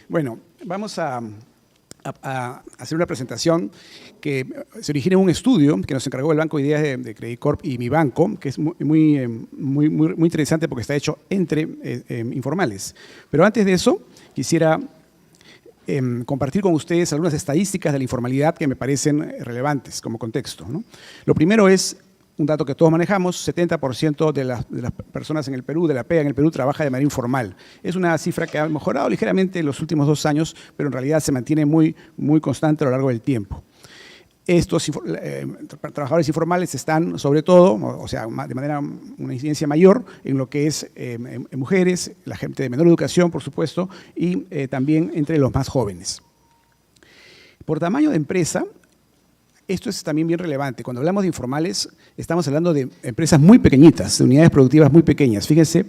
Bueno, vamos a hacer una presentación que se origina en un estudio que nos encargó el Banco de Ideas de Credit Corp y mi banco, que es muy interesante porque está hecho entre informales. Pero antes de eso, quisiera compartir con ustedes algunas estadísticas de la informalidad que me parecen relevantes como contexto, ¿no? Lo primero es un dato que todos manejamos: 70% de las personas en el Perú, de la PEA en el Perú, trabaja de manera informal. Es una cifra que ha mejorado ligeramente en los últimos 2 años, pero en realidad se mantiene muy constante a lo largo del tiempo. Estos trabajadores informales están, sobre todo, o sea, de manera, una incidencia mayor en lo que es en mujeres, la gente de menor educación, por supuesto, y también entre los más jóvenes. Por tamaño de empresa, esto es también bien relevante. Cuando hablamos de informales, estamos hablando de empresas muy pequeñitas, de unidades productivas muy pequeñas. Fíjense,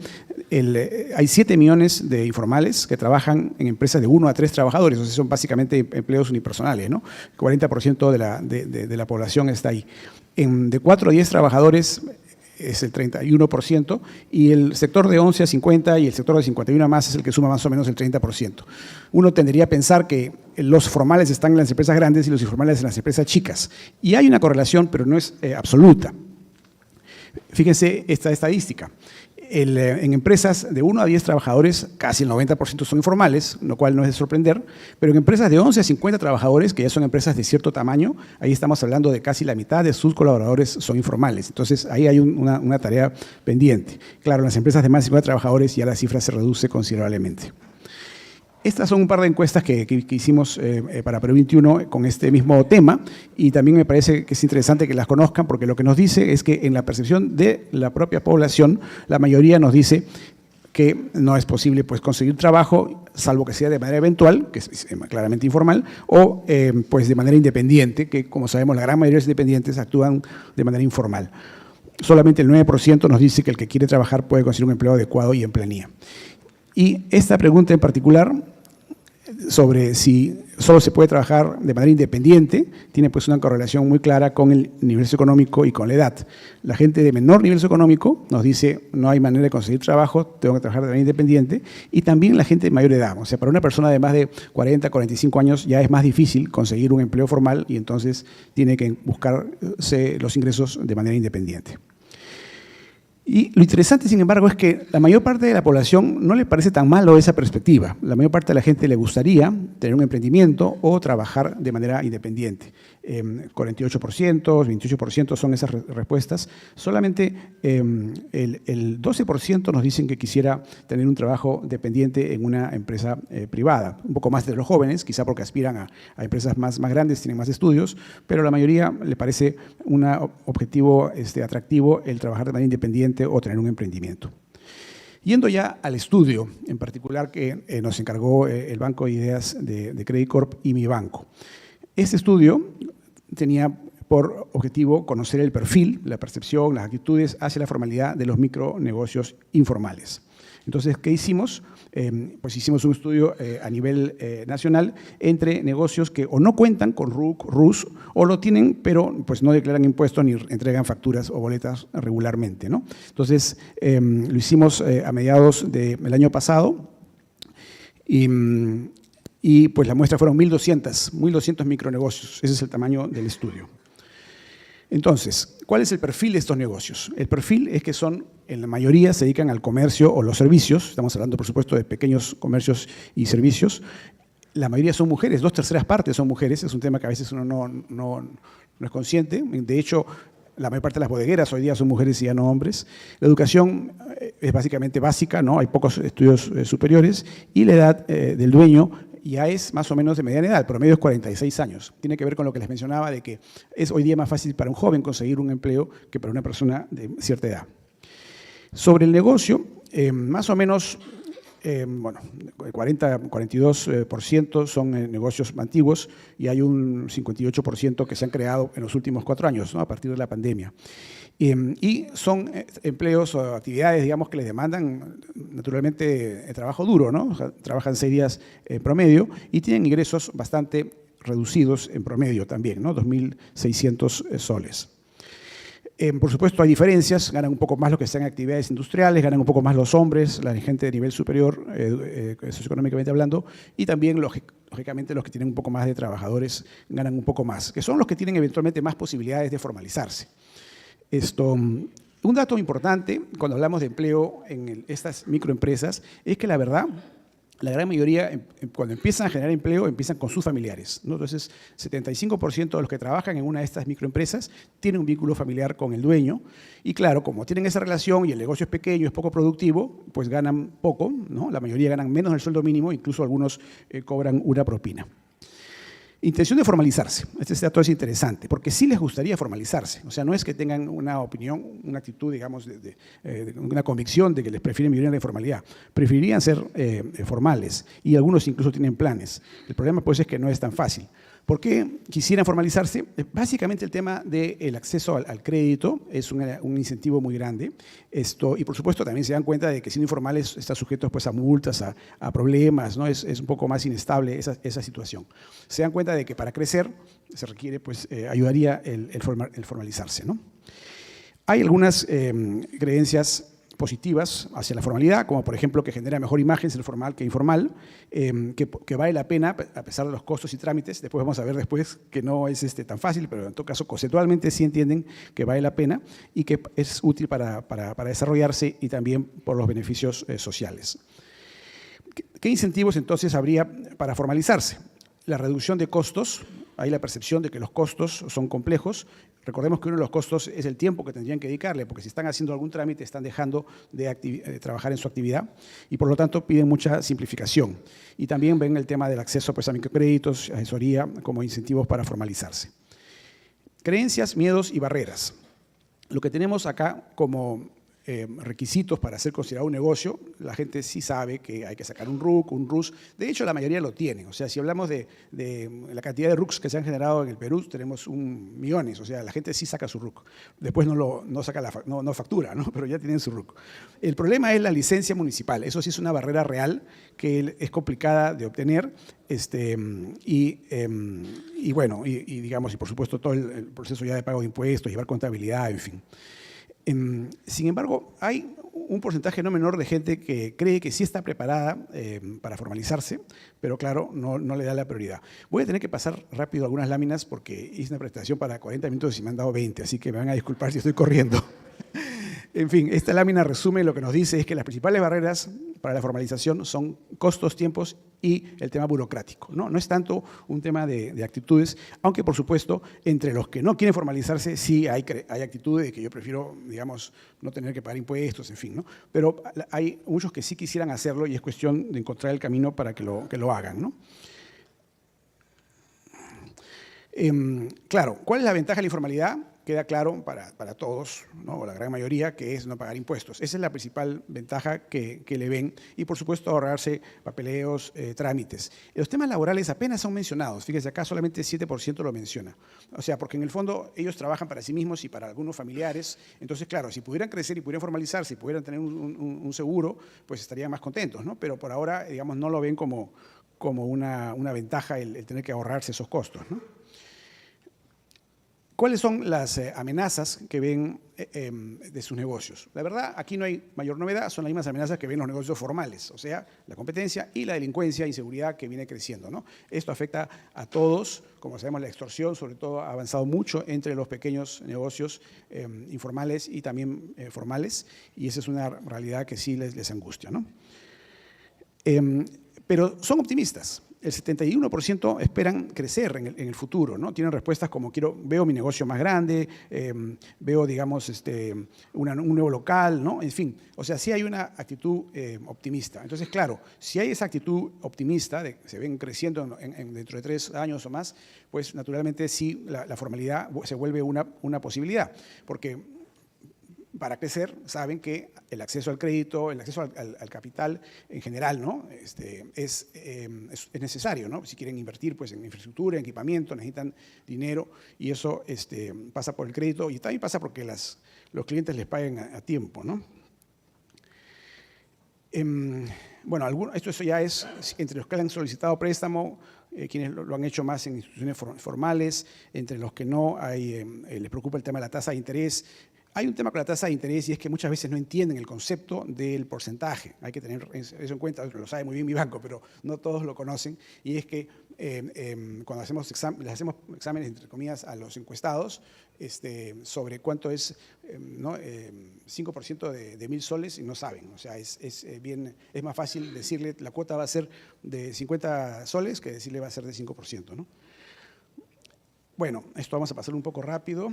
hay 7 millones de informales que trabajan en empresas de 1 a 3 trabajadores, o sea, son básicamente empleos unipersonales, ¿no? 40% de la población está ahí. De 4 a 10 trabajadores es el 31%, y el sector de 11 a 50 y el sector de 51 a más es el que suma más o menos el 30%. Uno tendría a pensar que los formales están en las empresas grandes y los informales en las empresas chicas. Y hay una correlación, pero no es absoluta. Fíjense esta estadística. En empresas de 1 a 10 trabajadores, casi el 90% son informales, lo cual no es de sorprender, pero en empresas de 11 a 50 trabajadores, que ya son empresas de cierto tamaño, ahí estamos hablando de casi la mitad de sus colaboradores son informales. Entonces, ahí hay una tarea pendiente. Claro, en las empresas de más de 50 trabajadores ya la cifra se reduce considerablemente. Estas son un par de encuestas que hicimos para Perú 21 con este mismo tema, y también me parece que es interesante que las conozcan, porque lo que nos dice es que en la percepción de la propia población, la mayoría nos dice que no es posible conseguir trabajo, salvo que sea de manera eventual, que es claramente informal, o de manera independiente, que como sabemos la gran mayoría de los independientes actúan de manera informal. Solamente el 9% nos dice que el que quiere trabajar puede conseguir un empleo adecuado y en planilla. Y esta pregunta en particular, sobre si solo se puede trabajar de manera independiente, tiene una correlación muy clara con el nivel socioeconómico y con la edad. La gente de menor nivel socioeconómico nos dice no hay manera de conseguir trabajo, tengo que trabajar de manera independiente, y también la gente de mayor edad. O sea, para una persona de más de 40, 45 años ya es más difícil conseguir un empleo formal, y entonces tiene que buscarse los ingresos de manera independiente. Y lo interesante, sin embargo, es que la mayor parte de la población no le parece tan malo esa perspectiva. La mayor parte de la gente le gustaría tener un emprendimiento o trabajar de manera independiente. 48%, 28% son esas respuestas. Solamente el 12% nos dicen que quisiera tener un trabajo dependiente en una empresa privada. Un poco más de los jóvenes, quizá porque aspiran a empresas más grandes, tienen más estudios, pero a la mayoría le parece un objetivo atractivo el trabajar de manera independiente o tener un emprendimiento. Yendo ya al estudio en particular que nos encargó el Banco de Ideas de Credit Corp y mi banco. Este estudio tenía por objetivo conocer el perfil, la percepción, las actitudes hacia la formalidad de los micronegocios informales. Entonces, ¿qué hicimos? Hicimos un estudio a nivel nacional entre negocios que o no cuentan con RUC, RUS, o lo tienen, pero no declaran impuestos ni entregan facturas o boletas regularmente, ¿no? Entonces, lo hicimos a mediados del año pasado, y la muestra fueron 1.200 micronegocios. Ese es el tamaño del estudio. Entonces, ¿cuál es el perfil de estos negocios? El perfil es que en la mayoría se dedican al comercio o los servicios. Estamos hablando, por supuesto, de pequeños comercios y servicios. La mayoría son mujeres, 2/3 partes son mujeres. Es un tema que a veces uno no es consciente. De hecho, la mayor parte de las bodegueras hoy día son mujeres y ya no hombres. La educación es básicamente básica, ¿no? Hay pocos estudios superiores, y la edad del dueño ya es más o menos de mediana edad, el promedio es 46 años. Tiene que ver con lo que les mencionaba de que es hoy día más fácil para un joven conseguir un empleo que para una persona de cierta edad. Sobre el negocio, más o menos, 42% son negocios antiguos, y hay un 58% que se han creado en los últimos 4 años, ¿no? A partir de la pandemia. Y son empleos o actividades, digamos, que les demandan naturalmente trabajo duro, ¿no? O sea, trabajan 6 días en promedio y tienen ingresos bastante reducidos en promedio también, ¿no? 2.600 soles. Por supuesto, hay diferencias, ganan un poco más los que están en actividades industriales, ganan un poco más los hombres, la gente de nivel superior, socioeconómicamente hablando, y también, lógicamente, los que tienen un poco más de trabajadores ganan un poco más, que son los que tienen eventualmente más posibilidades de formalizarse. Un dato importante cuando hablamos de empleo en estas microempresas es que la verdad, la gran mayoría, cuando empiezan a generar empleo, empiezan con sus familiares, ¿no? Entonces, 75% de los que trabajan en una de estas microempresas tienen un vínculo familiar con el dueño. Y claro, como tienen esa relación y el negocio es pequeño, es poco productivo, pues ganan poco, ¿no? La mayoría ganan menos del sueldo mínimo, incluso algunos cobran una propina. Intención de formalizarse. Este dato es interesante, porque sí les gustaría formalizarse. O sea, no es que tengan una opinión, una actitud, digamos, una convicción de que les prefieren vivir en la informalidad. Preferirían ser formales y algunos incluso tienen planes. El problema, pues, es que no es tan fácil. ¿Por qué quisieran formalizarse? Básicamente el tema del acceso al crédito es un incentivo muy grande. Y por supuesto también se dan cuenta de que siendo informales están sujetos, pues, a multas, a problemas, ¿no? Es un poco más inestable esa situación. Se dan cuenta de que para crecer se requiere, pues, ayudaría el formalizarse, ¿no? Hay algunas creencias positivas hacia la formalidad, como por ejemplo que genera mejor imagen ser formal que informal, que vale la pena a pesar de los costos y trámites. Después vamos a ver que no es tan fácil, pero en todo caso conceptualmente sí entienden que vale la pena y que es útil para desarrollarse y también por los beneficios sociales. ¿Qué incentivos entonces habría para formalizarse? La reducción de costos. Hay la percepción de que los costos son complejos. Recordemos que uno de los costos es el tiempo que tendrían que dedicarle, porque si están haciendo algún trámite están dejando de trabajar en su actividad y por lo tanto piden mucha simplificación. Y también ven el tema del acceso, pues, a microcréditos, asesoría como incentivos para formalizarse. Creencias, miedos y barreras. Lo que tenemos acá como requisitos para ser considerado un negocio, la gente sí sabe que hay que sacar un RUC, un RUS. De hecho, la mayoría lo tienen. O sea, si hablamos de la cantidad de RUCs que se han generado en el Perú, tenemos millones. O sea, la gente sí saca su RUC. Después no factura, ¿no? Pero ya tienen su RUC. El problema es la licencia municipal. Eso sí es una barrera real que es complicada de obtener. Bueno, digamos, y por supuesto todo el proceso ya de pago de impuestos, llevar contabilidad, en fin. Sin embargo, hay un porcentaje no menor de gente que cree que sí está preparada para formalizarse, pero claro, no le da la prioridad. Voy a tener que pasar rápido algunas láminas porque hice una presentación para 40 minutos y me han dado 20, así que me van a disculpar si estoy corriendo. En fin, esta lámina resume lo que nos dice es que las principales barreras para la formalización son costos, tiempos y el tema burocrático. No es tanto un tema de actitudes, aunque por supuesto entre los que no quieren formalizarse sí hay actitudes de que yo prefiero, digamos, no tener que pagar impuestos, en fin, ¿no? Pero hay muchos que sí quisieran hacerlo y es cuestión de encontrar el camino para que lo hagan, ¿no? Claro, ¿cuál es la ventaja de la informalidad? Queda claro para todos, ¿no? O la gran mayoría, que es no pagar impuestos. Esa es la principal ventaja que le ven y, por supuesto, ahorrarse papeleos, trámites. Los temas laborales apenas son mencionados. Fíjense, acá solamente 7% lo menciona. O sea, porque en el fondo ellos trabajan para sí mismos y para algunos familiares. Entonces, claro, si pudieran crecer y pudieran formalizarse y pudieran tener un seguro, pues estarían más contentos, ¿no? Pero por ahora, digamos, no lo ven como una ventaja el tener que ahorrarse esos costos, ¿no? ¿Cuáles son las amenazas que ven de sus negocios? La verdad, aquí no hay mayor novedad, son las mismas amenazas que ven los negocios formales, o sea, la competencia y la delincuencia e inseguridad que viene creciendo, ¿no? Esto afecta a todos, como sabemos, la extorsión sobre todo ha avanzado mucho entre los pequeños negocios informales y también formales, y esa es una realidad que sí les angustia, ¿no? Pero son optimistas. El 71% esperan crecer en el futuro, ¿no? Tienen respuestas como veo mi negocio más grande, veo, digamos, un nuevo local, ¿no? En fin, o sea, sí hay una actitud optimista. Entonces, claro, si hay esa actitud optimista, se ven creciendo dentro de 3 años o más, pues naturalmente sí la formalidad se vuelve una posibilidad, porque para crecer, saben que el acceso al crédito, el acceso al capital en general, ¿no? Es necesario, ¿no? Si quieren invertir, pues, en infraestructura, en equipamiento, necesitan dinero y eso pasa por el crédito y también pasa porque los clientes les paguen a tiempo, ¿no? Bueno, esto ya es entre los que han solicitado préstamo, quienes lo han hecho más en instituciones formales, entre los que no, les preocupa el tema de la tasa de interés. Hay un tema con la tasa de interés y es que muchas veces no entienden el concepto del porcentaje. Hay que tener eso en cuenta, lo sabe muy bien mi banco, pero no todos lo conocen. Y es que cuando les hacemos exámenes, entre comillas, a los encuestados sobre cuánto es 5% de 1.000 soles y no saben. O sea, es más fácil decirle la cuota va a ser de 50 soles que decirle va a ser de 5%, ¿no? Bueno, esto vamos a pasarlo un poco rápido.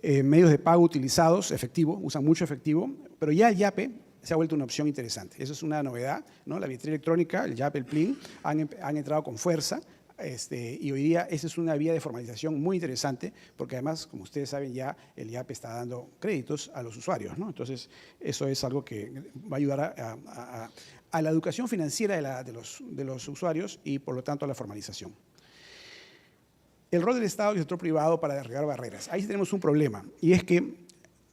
Medios de pago utilizados, efectivo, usan mucho efectivo, pero ya el Yape se ha vuelto una opción interesante. Eso es una novedad, ¿no? La billetera electrónica, el Yape, el Plin, han entrado con fuerza y hoy día esa es una vía de formalización muy interesante porque además, como ustedes saben, ya el Yape está dando créditos a los usuarios, ¿no? Entonces, eso es algo que va a ayudar a la educación financiera de los usuarios y, por lo tanto, a la formalización. El rol del Estado y el sector privado para derribar barreras. Ahí sí tenemos un problema, y es que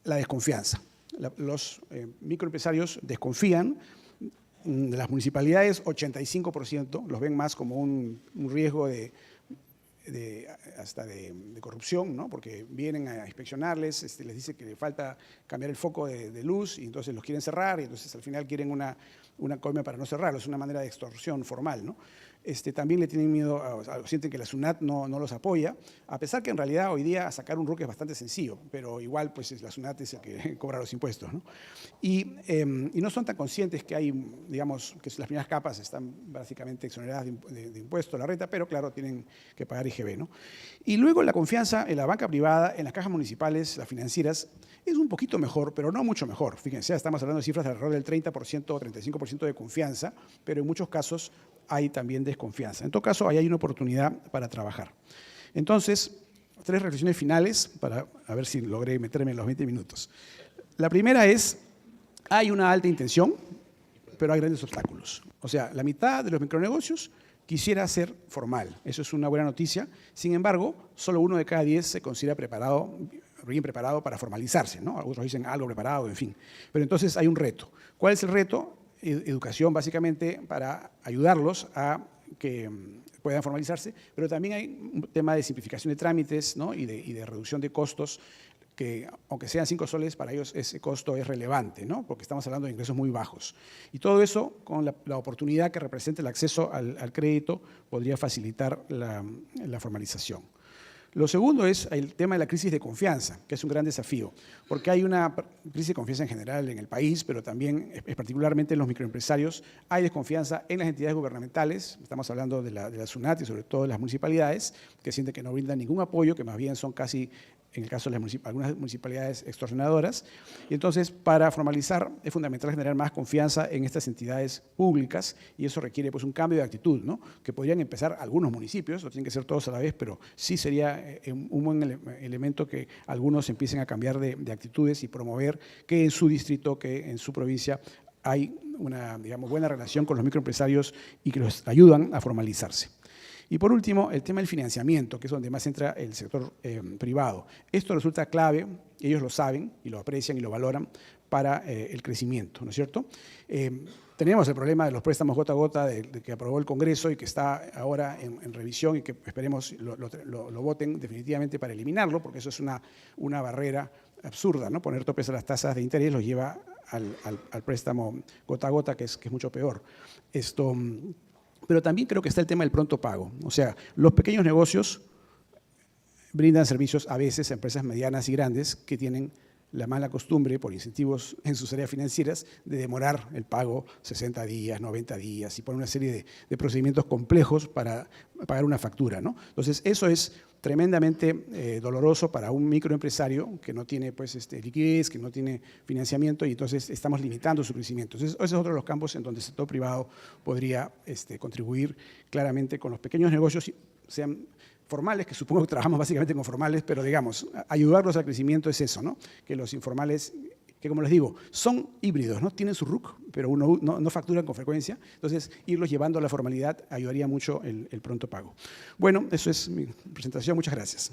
la desconfianza. Los microempresarios desconfían de las municipalidades, 85% los ven más como un riesgo hasta de corrupción, ¿no? Porque vienen a inspeccionarles, les dice que le falta cambiar el foco de luz y entonces los quieren cerrar y entonces al final quieren una coima para no cerrarlo. Es una manera de extorsión formal, ¿no? También le tienen miedo, sienten que la SUNAT no los apoya, a pesar que en realidad hoy día sacar un RUC es bastante sencillo, pero igual pues la SUNAT es el que cobra los impuestos, ¿no? Y no son tan conscientes que hay, digamos, que las primeras capas están básicamente exoneradas de impuestos, la renta, pero claro, tienen que pagar IGB, ¿no? Y luego la confianza en la banca privada, en las cajas municipales, las financieras, es un poquito mejor, pero no mucho mejor. Fíjense, estamos hablando de cifras de alrededor del 30% o 35% de confianza, pero en muchos casos hay también desconfianza. En todo caso, ahí hay una oportunidad para trabajar. Entonces, 3 reflexiones finales para a ver si logré meterme en los 20 minutos. La primera es, hay una alta intención, pero hay grandes obstáculos. O sea, la mitad de los micronegocios quisiera ser formal. Eso es una buena noticia. Sin embargo, solo 1 de cada 10 se considera bien preparado para formalizarse, ¿no? Algunos dicen algo preparado, en fin. Pero entonces hay un reto. ¿Cuál es el reto? Educación, básicamente, para ayudarlos a que puedan formalizarse, pero también hay un tema de simplificación de trámites, ¿no? y de reducción de costos, que aunque sean 5 soles, para ellos ese costo es relevante, ¿no? Porque estamos hablando de ingresos muy bajos. Y todo eso, con la oportunidad que representa el acceso al crédito, podría facilitar la formalización. Lo segundo es el tema de la crisis de confianza, que es un gran desafío, porque hay una crisis de confianza en general en el país, pero también, particularmente en los microempresarios, hay desconfianza en las entidades gubernamentales, estamos hablando de la SUNAT y sobre todo de las municipalidades, que sienten que no brindan ningún apoyo, que más bien son casi, en el caso de algunas municipalidades, extorsionadoras. Y entonces, para formalizar, es fundamental generar más confianza en estas entidades públicas y eso requiere pues, un cambio de actitud, ¿no? Que podrían empezar algunos municipios, no tienen que ser todos a la vez, pero sí sería un buen elemento que algunos empiecen a cambiar de actitudes y promover que en su distrito, que en su provincia hay una, digamos, buena relación con los microempresarios y que los ayudan a formalizarse. Y por último, el tema del financiamiento, que es donde más entra el sector privado. Esto resulta clave, ellos lo saben y lo aprecian y lo valoran para el crecimiento, ¿no es cierto? Tenemos el problema de los préstamos gota a gota de que aprobó el Congreso y que está ahora en revisión y que esperemos lo voten definitivamente para eliminarlo, porque eso es una barrera absurda, ¿no? Poner topes a las tasas de interés los lleva al préstamo gota a gota, que es mucho peor. Pero también creo que está el tema del pronto pago. O sea, los pequeños negocios brindan servicios a veces a empresas medianas y grandes que tienen la mala costumbre, por incentivos en sus áreas financieras, de demorar el pago 60 días, 90 días y poner una serie de procedimientos complejos para pagar una factura, ¿no? Entonces, eso es tremendamente doloroso para un microempresario que no tiene pues, liquidez, que no tiene financiamiento y entonces estamos limitando su crecimiento. Entonces, ese es otro de los campos en donde el sector privado podría contribuir claramente con los pequeños negocios, sean formales, que supongo que trabajamos básicamente con formales, pero digamos, ayudarlos al crecimiento es eso, ¿no? Que los informales, que como les digo, son híbridos, ¿no? Tienen su RUC, pero no facturan con frecuencia, entonces irlos llevando a la formalidad ayudaría mucho el pronto pago. Bueno, eso es mi presentación, muchas gracias.